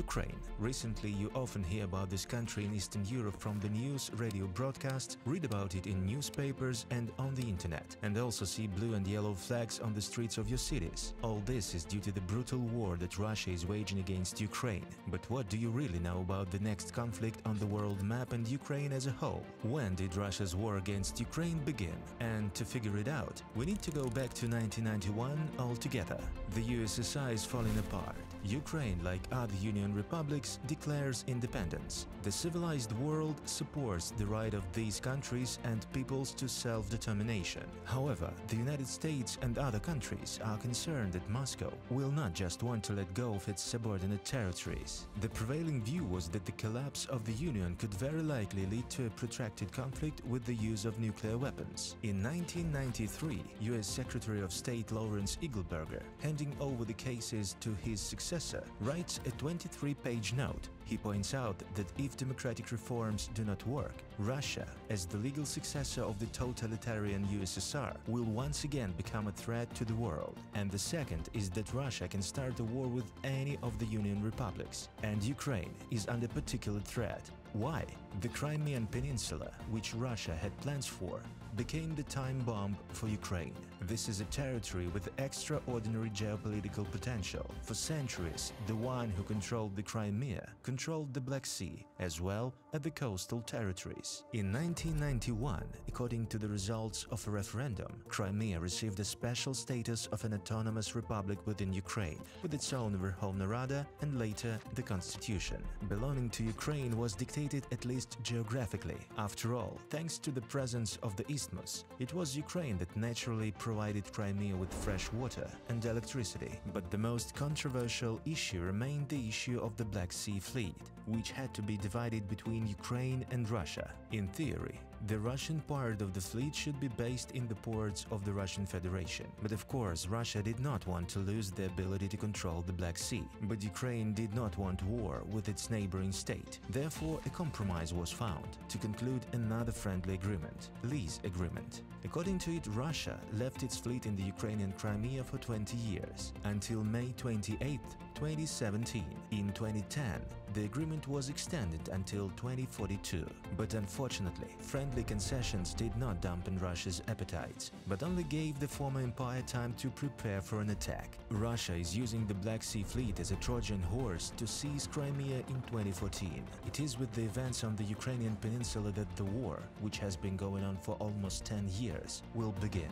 Ukraine. Recently, you often hear about this country in Eastern Europe from the news, radio broadcasts, read about it in newspapers and on the internet, and also see blue and yellow flags on the streets of your cities. All this is due to the brutal war that Russia is waging against Ukraine. But what do you really know about the next conflict on the world map and Ukraine as a whole? When did Russia's war against Ukraine begin? And to figure it out, we need to go back to 1991 altogether. The USSR is falling apart. Ukraine, like other Union republics, declares independence. The civilized world supports the right of these countries and peoples to self-determination. However, the United States and other countries are concerned that Moscow will not just want to let go of its subordinate territories. The prevailing view was that the collapse of the Union could very likely lead to a protracted conflict with the use of nuclear weapons. In 1993, US Secretary of State Lawrence Eagleburger, handing over the cases to his successor, writes a 23-page note. He points out that if democratic reforms do not work, Russia, as the legal successor of the totalitarian USSR, will once again become a threat to the world. And the second is that Russia can start a war with any of the Union republics, and Ukraine is under particular threat. Why? The Crimean Peninsula, which Russia had plans for, became the time bomb for Ukraine. This is a territory with extraordinary geopolitical potential. For centuries, the one who controlled the Crimea controlled the Black Sea, as well as the coastal territories. In 1991, according to the results of a referendum, Crimea received a special status of an autonomous republic within Ukraine, with its own Verkhovna Rada and later the constitution. Belonging to Ukraine was dictated at least geographically. After all, thanks to the presence of the isthmus, it was Ukraine that naturally provided Crimea with fresh water and electricity. But the most controversial issue remained the issue of the Black Sea Fleet, which had to be divided between Ukraine and Russia. In theory, the Russian part of the fleet should be based in the ports of the Russian Federation. But of course, Russia did not want to lose the ability to control the Black Sea. But Ukraine did not want war with its neighboring state. Therefore, a compromise was found to conclude another friendly agreement, lease agreement. According to it, Russia left its fleet in the Ukrainian Crimea for 20 years, until May 28, 2017. In 2010, the agreement was extended until 2042. But unfortunately, friendly concessions did not dampen Russia's appetites, but only gave the former empire time to prepare for an attack. Russia is using the Black Sea Fleet as a Trojan horse to seize Crimea in 2014. It is with the events on the Ukrainian peninsula that the war, which has been going on for almost 10 years, will begin.